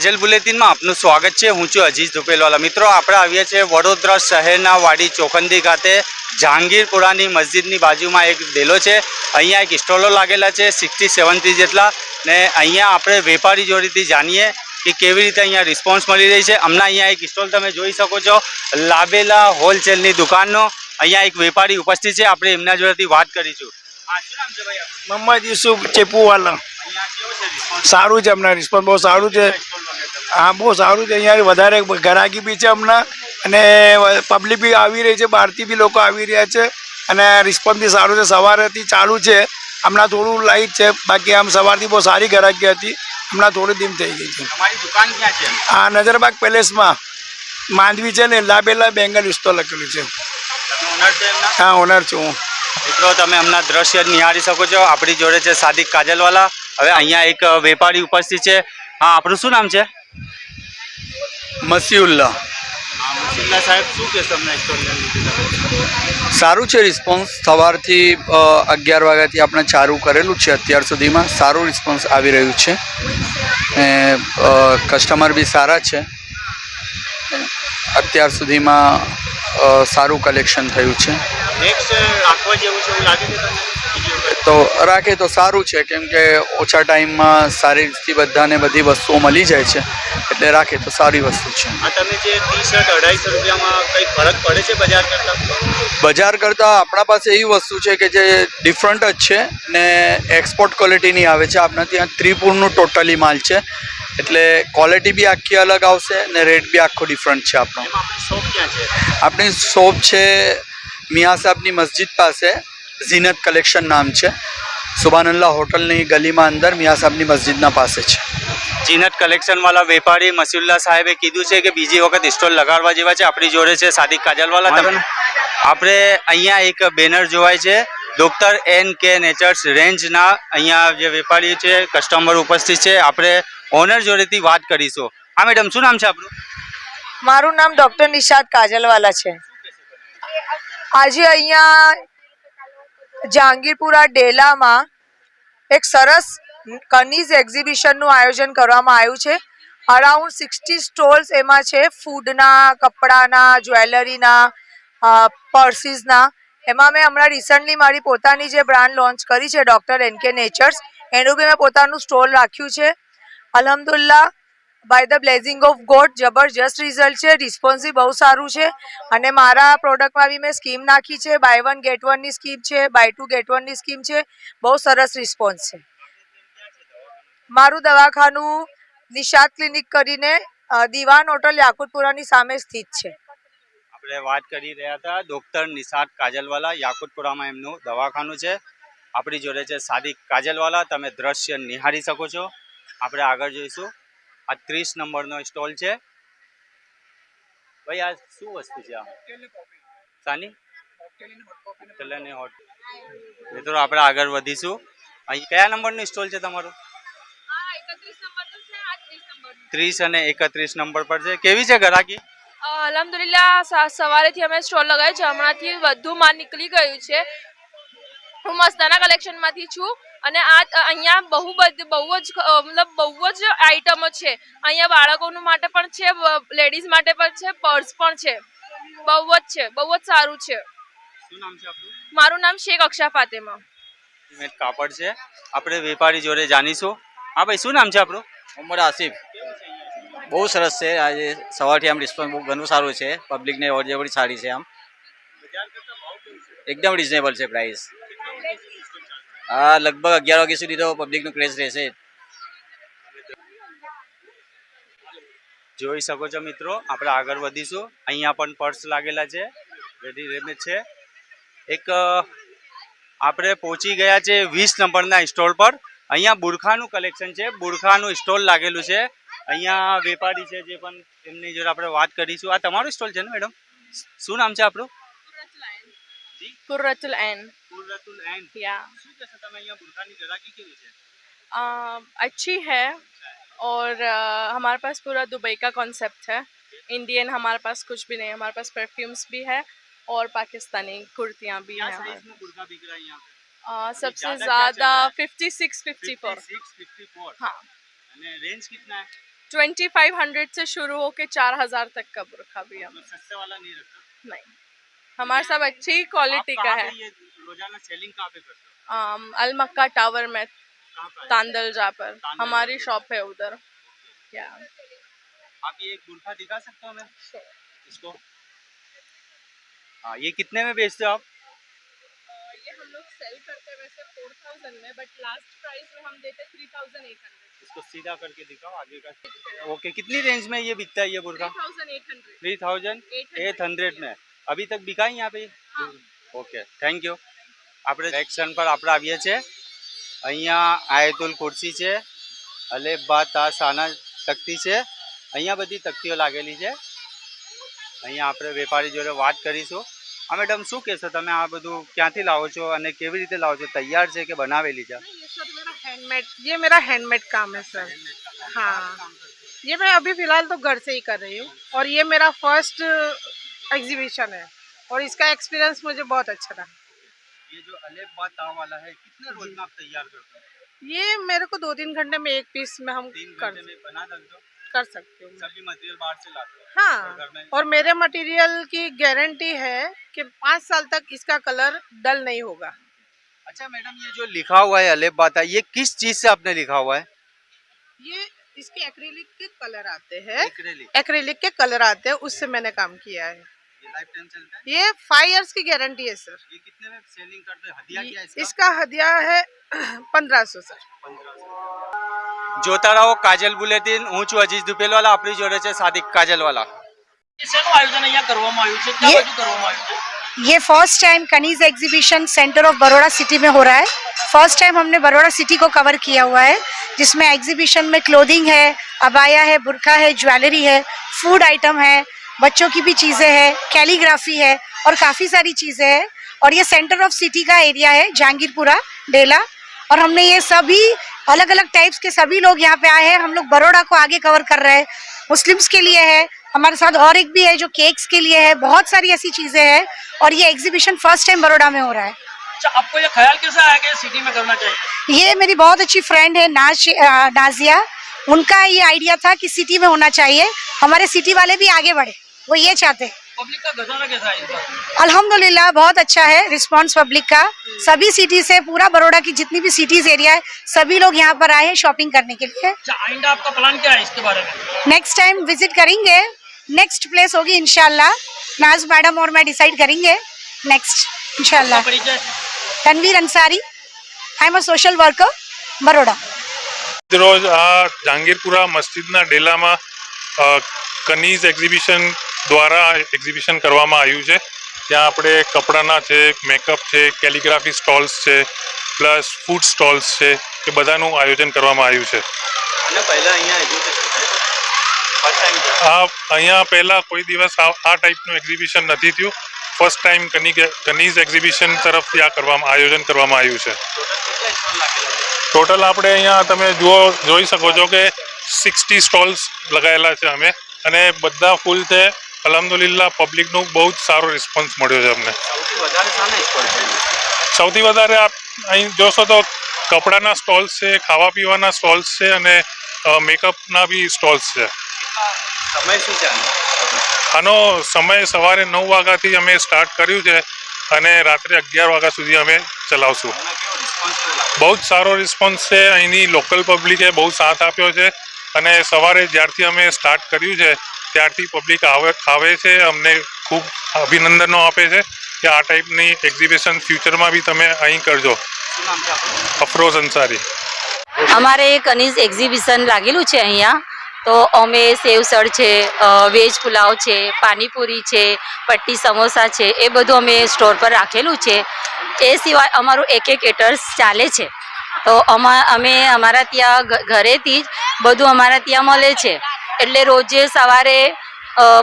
કાજલ બુલેટિનમાં આપનું સ્વાગત છે। હું છું અજીજ ધુપેલવાલા। મિત્રો આપણે આવ્યા છે વડોદરા શહેરના વાડી ચોકંદી ખાતે જહાંગીરપુરાની મસ્જિદની બાજુમાં એક ડેલો છે। અહીંયા એક સ્ટોલો લાગેલા છે 60-70 જેટલા ને અહીંયા આપણે વેપારી જોડેથી જાણીએ કે કેવી રીતે અહીંયા રિસ્પોન્સ મળી રહી છે। હમણાં અહીંયા એક સ્ટોલ તમે જોઈ શકો છો લાબેલા હોલસેલની દુકાનનો। અહીંયા એક વેપારી ઉપસ્થિત છે, આપણે એમના જોડેથી વાત કરીશું। હા, શું નામ છે ભાઈ? મોહમ્મદ યુસુફ ચેપુવાલા। અહીંયા કેવો છે રિસ્પોન્સ? સારું છે, હમણાં રિસ્પોન્સ બહુ સારું છે। હા, બહુ સારું છે। અહીંયા વધારે ગ્રાહકી બી છે હમણાં, અને પબ્લિક બી આવી રહી છે, બહારથી બી લોકો આવી રહ્યા છે, અને રિસ્પોન્સ બી સારું છે। સવારેથી ચાલુ છે, હમણાં થોડું લાઇટ છે, બાકી આમ સવારથી બહુ સારી ગ્રાહકી હતી, હમણાં થોડી ધીમ થઈ ગઈ છે। તમારી દુકાન ક્યાં છે? હા, નજરબાગ પેલેસમાં માંડવી છે ને, લાબેલા બેંગલ સ્ટોલ લખેલું છે। તમે ઓનર છો એમના? હા, ઓનર છું હું। મિત્રો તમે હમણાં દ્રશ્ય નિહાળી શકો છો। આપણી જોડે છે સાદિક કાજલવાલા। હવે અહીંયા એક વેપારી ઉપસ્થિત છે। હા, આપણું શું નામ છે? મસીઉલ્લા। હા, મુસિલ્લા સાહેબ, શું કહેશો તમને સ્ટોલ? સારું છે રિસ્પોન્સ। સવારથી 11 વાગ્યાથી આપણે ચાલુ કરેલું છે, અત્યાર સુધીમાં સારું રિસ્પોન્સ આવી રહ્યું છે, ને કસ્ટમર બી સારા છે। અત્યાર સુધીમાં સારું કલેક્શન થયું છે। નેક્સ્ટ રાખવા જેવું છે એવું લાગે છે તમને? તો રાખે તો સારું છે, કેમ કે ઓછા ટાઈમમાં સારી રીતથી બધાને બધી વસ્તુઓ મળી જાય છે, એટલે રાખે તો સારી વસ્તુ છે। આ તમે જે ટી-શર્ટ 250 રૂપિયામાં કંઈ ફરક પડે છે બજાર કરતાં? બજાર કરતાં આપણા પાસે એવી વસ્તુ છે કે જે ડિફરન્ટ જ છે ને એક્સપોર્ટ ક્વોલિટીની આવે છે। આપણા ત્યાં ત્રિપુરનું ટોટલી માલ છે, એટલે ક્વોલિટી બી આખી અલગ આવશે ને રેટ બી આખો ડિફરન્ટ છે આપણો। એમાં આપણી શોપ ક્યાં છે? આપણી શોપ છે મિયા સાહેબની મસ્જિદ પાસે, ઝીનત કલેક્શન નામ છે। સુબાનલ્લા હોટલની ગલીમાં અંદર મિયા સાહેબની મસ્જિદના પાસે છે। જીનત કલેક્શનવાળા વેપારી મસીઉલ્લા સાહેબે કીધું છે કે બીજી વખત સ્ટોલ લગાડવા જેવા છે। આપણી જોડે છે સાદિક કાજલવાલા। આપણે અહીંયા એક બેનર જોવાય છે ડૉક્ટર NK નેચર્સ રેન્જના। અહીંયા જે વેપારી છે કસ્ટમર ઉપસ્થિત છે, આપણે ઓનર જોડેથી વાત કરીશું। હા મેડમ, શું નામ છે આપણું? મારું નામ ડૉક્ટર નિશાદ કાજલવાલા છે। આજે અહીંયા જહાંગીરપુરા ડેલામાં એક સરસ કનીઝ એક્ઝિબિશનનું આયોજન કરવામાં આવ્યું છે। અરાઉન્ડ 60 સ્ટોલ્સ એમાં છે, ફૂડના, કપડાના, જ્વેલરીના, પર્સીસના। એમાં મેં હમણાં રિસન્ટલી મારી પોતાની જે બ્રાન્ડ લોન્ચ કરી છે ડૉક્ટર NK નેચર્સ, એનું બી મેં પોતાનું સ્ટોલ રાખ્યું છે। અલ્હમ્દુલિલ્લાહ, બાય ધ બ્લેઝિંગ ઓફ ગોડ જબરજસ્ત રિઝલ્ટ છે, રિસ્પોન્સ બી બહુ સારું છે। અને મારા પ્રોડક્ટમાં બી મેં સ્કીમ નાખી છે, બાય 1 get 1 ની સ્કીમ છે, બાય 2 get 1 ની સ્કીમ છે। બહુ સરસ રિસ્પોન્સ છે। મારું દવાખાનું નિશાદ ક્લિનિક કરીને દીવાન હોટલ યાકુતપુરાની સામે સ્થિત છે। આપણે વાત કરી રહ્યા હતા ડૉક્ટર નિશાદ કાજલવાલા, યાકુતપુરામાં એમનું દવાખાનું છે। આપણી જોડે છે સાદિક કાજલવાલા। તમે દ્રશ્ય નિહાળી શકો છો। આપણે આગળ જોઈશું। આ 30 નંબરનો સ્ટોલ છે। ભાઈ, આ શું વસ્તુ છે? આ સાની હોટ। મિત્રો આપણે આગળ વધીશું। અહીં કયા નંબરનો સ્ટોલ છે તમારો? 30 અને 31 નંબર પર છે। કેવી છે ગ્રાહકી? અલ્હમ્દુલિલ્લાહ, સવારેથી અમે સ્ટોલ લગાવ્યો છે, હમણાંથી વધુ માલ નીકળી ગયું છે। હું મસ્તાના કલેક્શનમાંથી છું, અને અહીંયા બહુ જ આઈટમો છે। અહીંયા બાળકોનું માટે પણ છે, લેડીઝ માટે પણ છે, પર્સ પણ છે, બહુ જ સારું છે। શું નામ છે આપણું? મારું નામ શેખ અક્ષા ફાતેમા। કાપડ છે, આપણે વેપારી જોડે જાણીશું। હા ભાઈ, શું નામ છે આપણું? મોહમ્મદ આસિફ। બહુ સરસ છે। આજે સવારથી આમ રિસ્પોન્સ બહુ ઘણું સારું છે, પબ્લિકને ઓર્ડર સારી છે, આમ એકદમ રિઝનેબલ છે પ્રાઇસ। હા, લગભગ 11 વાગ્યા સુધી તો પબ્લિકનું ક્રેઝ રહેશે। જોઈ શકો છો મિત્રો, આપણે આગળ વધીશું। અહીંયા પણ પર્સ લાગેલા છે, રેડી રેમેજ છે। એક આપણે પહોંચી ગયા છે 20 નંબરના સ્ટોલ પર। અહીંયા બુરખાનું કલેક્શન છે, બુરખાનું સ્ટોલ લાગેલું છે। અહીંયા વેપારી છે જે પણ એમની જોડે આપણે વાત કરીશું। આ તમારો સ્ટોલ છે ને મેડમ? શું નામ છે આપણું? कुर्रतुल ऐन। कुर्रतुल ऐन। या શું કહેશો તમે અહીંયા બુરખાની ગ્રાહકી કેવી છે? अच्छी है, और हमारे पास पूरा दुबई का कॉन्सेप्ट है। इंडियन हमारे पास कुछ भी नहीं है। हमारे पास परफ्यूम्स भी है और पाकिस्तानी कुर्तियाँ भी क्या हैं। साइज में बुर्का बिक रहा है यहाँ पे? सबसे ज़्यादा क्या चल रहा ज़्यादा है? 56, 54। 56, 54। हाँ, અને રેન્જ कितना है? 2500 से शुरू होके 4000 तक का बुरखा भी हम सस्ते वाला नहीं रखता नहीं, हमारे सब अच्छी क्वालिटी का है। ये रोजाना सेलिंग कहाँ पे करते हो? अल मक्का टावर में कहाँ पर? तांदलजा पर तांदलजा हमारी पर। शॉप है उधर। या आप ये एक बुरखा दिखा सकते हो हमें इसको? हाँ, ये कितने में बेचते हो आप? ये हम लोग सेल करते हैं वैसे 4000 में, बट लास्ट प्राइस में हम देते 3800। इसको सीधा करके दिखाओ आगे का। ओके, कितनी रेंज में ये बिकता है ये बुरखा? 3800। 3800 में अभी तक बिका है यहाँ पे? Okay, thank you. આપણે સેક્શન પર આપણે આવીએ છીએ. અહીંયા આયતુલ ખુરશી છે, અલેપ બાતા સાના તકતી છે. અહીંયા બધી તકતીઓ લાગેલી છે. અહીંયા આપણે વેપારી જોડે વાત કરીશું. હા મેડમ, શું કહેશો તમે? આ બધું ક્યાંથી લાવો છો અને કેવી રીતે લાવો છો? તૈયાર છે કે બનાવેલી છે? ये मेरा हैंडमेड काम है सर। हाँ, ये मैं अभी फिलहाल तो घर से ही कर रही हूँ और ये मेरा फर्स्ट एग्जीबिशन है और इसका एक्सपीरियंस मुझे बहुत अच्छा रहा। ये जो अलेप बाता वाला है, कितने रोज में आप तैयार करते हो? ये मेरे को 2-3 घंटे में एक पीस में हम 3 कर घंटे में बना देते हो? कर सकती हूँ मैं। सभी मटेरियल बाहर से लाते हो? और हाँ, घर में और मेरे मटेरियल की गारंटी है कि 5 साल तक इसका कलर डल नहीं होगा। अच्छा मैडम, ये जो लिखा हुआ है अलेप बाता, ये किस चीज से आपने लिखा हुआ है? ये इसके एक्रिलिक के कलर आते हैं, एक्रेलिक। एक्रिलिक के कलर आते हैं, उससे मैंने काम किया है। ये लाइफ टाइम चलता है? ये 5 इयर्स की गारंटी है सर। ये कितने में सेलिंग करते हैं? हदिया क्या है इसका? इसका हदिया है 1500 सर। 1500। જોતા રહો કાજલ બુલેટિન. હું છું અજીજ દુપેલવાલા. આપણી જોડે છે સાદિક કાજલવાલા. શેનું આયોજન અહીંયા કરવામાં આવ્યું છે? ક્યાં બાજુ કરવામાં આવ્યું છે? ये फर्स्ट टाइम कनीज exhibition centre of Baroda city में हो रहा है। फर्स्ट टाइम हमने बड़ौदा सिटी को कवर किया हुआ है, जिसमें एग्जीबिशन में क्लोथिंग है, अबाया है, बुरखा है, ज्वेलरी है, फूड आइटम है, बच्चों की भी चीज़ें हैं, कैलीग्राफी है और काफ़ी सारी चीज़ें हैं। और ये सेंटर ऑफ सिटी का एरिया है, जहांगीरपुरा डेला। और हमने ये सभी अलग अलग टाइप्स के सभी लोग यहाँ पे आए हैं। हम लोग बड़ौदा को आगे कवर कर रहे हैं। मुस्लिम्स के लिए है, हमारे साथ और एक भी है जो केक्स के लिए है। बहुत सारी ऐसी चीज़ें हैं और ये एग्जीबिशन फर्स्ट टाइम बड़ौदा में हो रहा है। अच्छा, आपको ये ख्याल कैसे आया कि सिटी में करना चाहिए? ये मेरी बहुत अच्छी फ्रेंड है नाजिया, उनका ये आइडिया था कि सिटी में होना चाहिए, हमारे सिटी वाले भी आगे बढ़े, वो ये चाहते हैं। पब्लिक का गजाना कैसा है इस बार? अल्हम्दुलिल्लाह बहुत अच्छा है रिस्पांस पब्लिक का। सभी सिटी से, पूरा बड़ौदा की जितनी भी सिटीज एरिया है, सभी लोग यहाँ पर आए हैं शॉपिंग करने के लिए। अच्छा, आइंदा आपका प्लान क्या है इसके बारे में? नेक्स्ट टाइम विजिट करेंगे, नेक्स्ट प्लेस होगी इंशाल्लाह। नाज मैडम और मैं डिसाइड करेंगे नेक्स्ट इंशाल्लाह। आपका परिचय? Tanveer Ansari, I am a social worker, Baroda. રોજ આ જહાંગીરપુરા મસ્જિદના ડેલામાં કનીઝ એક્ઝિબિશન દ્વારા એક્ઝિબિશન કરવામાં આવ્યું છે. ત્યાં આપણે કપડાના છે, મેકઅપ છે, કેલિગ્રાફી સ્ટોલ્સ છે, પ્લસ ફૂડ સ્ટોલ્સ છે, એ બધાનું આયોજન કરવામાં આવ્યું છે. અને પહેલા અહીંયા એજ્યુકેશન ફર્સ્ટ ટાઈમ આ અહીંયા પહેલાં કોઈ દિવસ આ ટાઈપનું એક્ઝિબિશન નથી થયું. ફર્સ્ટ ટાઈમ કનીઝ એક્ઝિબિશન તરફથી આ આયોજન કરવામાં આવ્યું છે. ટોટલ આપણે અહીંયા તમે જોઈ શકો છો કે 60 સ્ટોલ્સ લગાવેલા છે અમે, અને બધા ફૂલ છે. અલ્હમ્દુલિલ્લાહ પબ્લિકનું બહુ જ સારો રિસ્પોન્સ મળ્યો છે અમને. સૌથી વધારે આપ અહીં જોશો તો કપડાના સ્ટોલ્સ છે, ખાવા પીવાના સ્ટોલ્સ છે, અને મેકઅપના બી સ્ટોલ્સ છે. સમય શું છે આનો સમય સવારે 9 વાગ્યાથી અમે સ્ટાર્ટ કર્યું છે અને રાત્રે 11 વાગ્યા સુધી અમે ચલાવશું. બહુ જ સારો રિસ્પોન્સ છે. અહીંની લોકલ પબ્લિકે બહુ સાથ આપ્યો છે, અને સવારે જ્યારથી અમે સ્ટાર્ટ કર્યું છે ત્યારથી પબ્લિક આવે છે, અમને ખૂબ અભિનંદનો આપે છે કે આ ટાઈપની એક્ઝિબિશન ફ્યુચરમાં બી તમે અહીં કરજો. અફરોઝ અંસારી. અમારે કનીઝ એક્ઝિબિશન લાગેલું છે અહીંયા, તો અમે સેવસળ છે, વેજ પુલાવ છે, પાણીપુરી છે, પટ્ટી સમોસા છે, એ બધું અમે સ્ટોર પર રાખેલું છે. એ સિવાય અમારું એક કેટર્સ ચાલે છે, તો અમે અમારા ત્યાં ઘરેથી જ બધું અમારા ત્યાં મળે છે. એટલે રોજે સવારે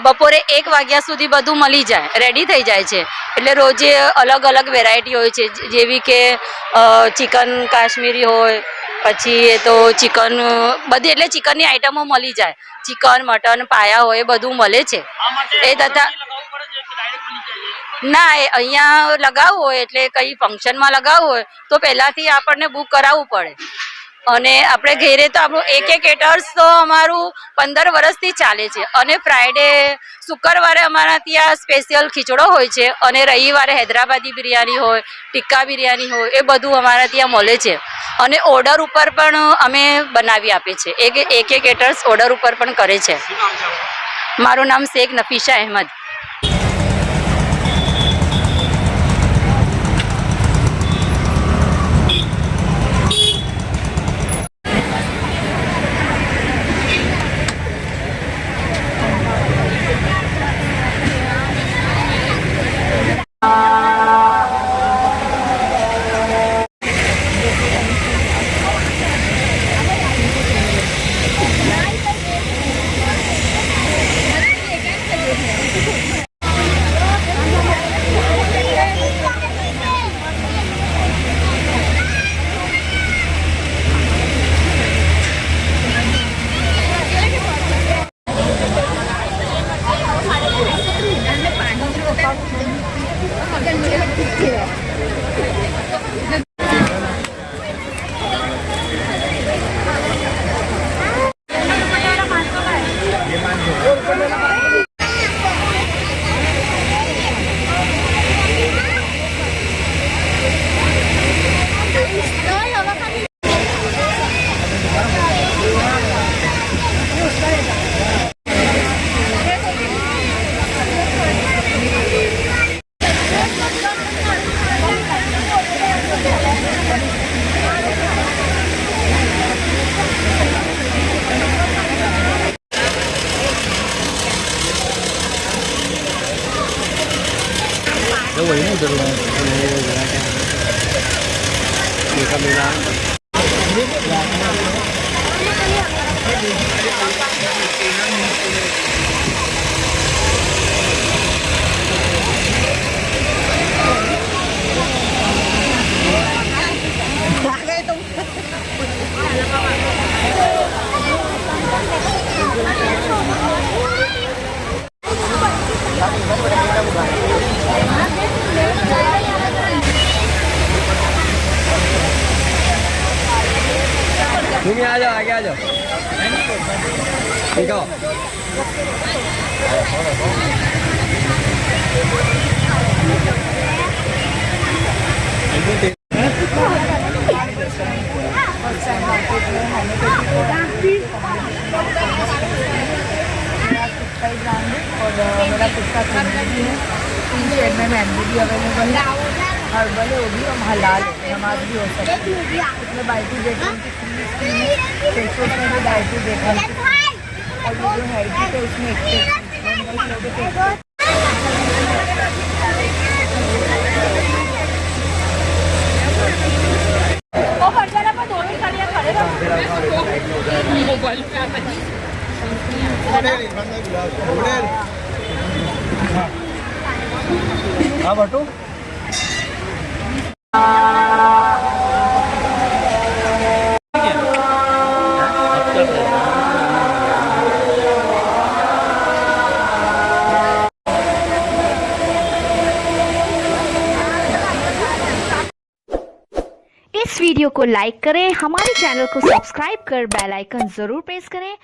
બપોરે 1 વાગ્યા સુધી બધું મળી જાય, રેડી થઈ જાય છે. એટલે રોજે અલગ અલગ વેરાયટી હોય છે, જેવી કે ચિકન કાશ્મીરી હોય, પછી એ તો ચિકન બધી, એટલે ચિકનની આઈટમો મળી જાય. ચિકન, મટન, પાયા હોય, એ બધું મળે છે. એ તથા ના, એ અહીંયા લગાવવું હોય એટલે કંઈ ફંક્શનમાં લગાવવું હોય તો પહેલાંથી આપણને બુક કરાવવું પડે. અને આપણે ઘેરે તો આપણું એક કેટર્સ તો અમારું 15 વર્ષથી ચાલે છે અને ફ્રાઈડે શુક્રવારે અમારા ત્યાં સ્પેશિયલ ખીચડો હોય છે અને રવિવારે હૈદરાબાદી બિરયાની હોય, ટિક્કા બિરયાની હોય, એ બધું અમારા ત્યાં મળે છે અને ઓર્ડર ઉપર પણ અમે બનાવી આપીએ છીએ. એક કેટર્સ ઓર્ડર ઉપર પણ કરે છે. મારું નામ શેખ નફીસા અહેમદ. मेरा खुद का क्लिनिक भी है, 3 शेड में मेहंदी भी अवेलेबल है, हर्बल है वो भी, और हलाल नमाज भी हो सकती है. उसमें बाइटू देखने की फ्री स्कीम है, फेशियल में भी बाइटू देखने की फ्री, और ये जो हेयर किट है उसमें एक हाँ बटू इस वीडियो को लाइक करें, हमारे चैनल को सब्सक्राइब कर बेल आइकन जरूर प्रेस करें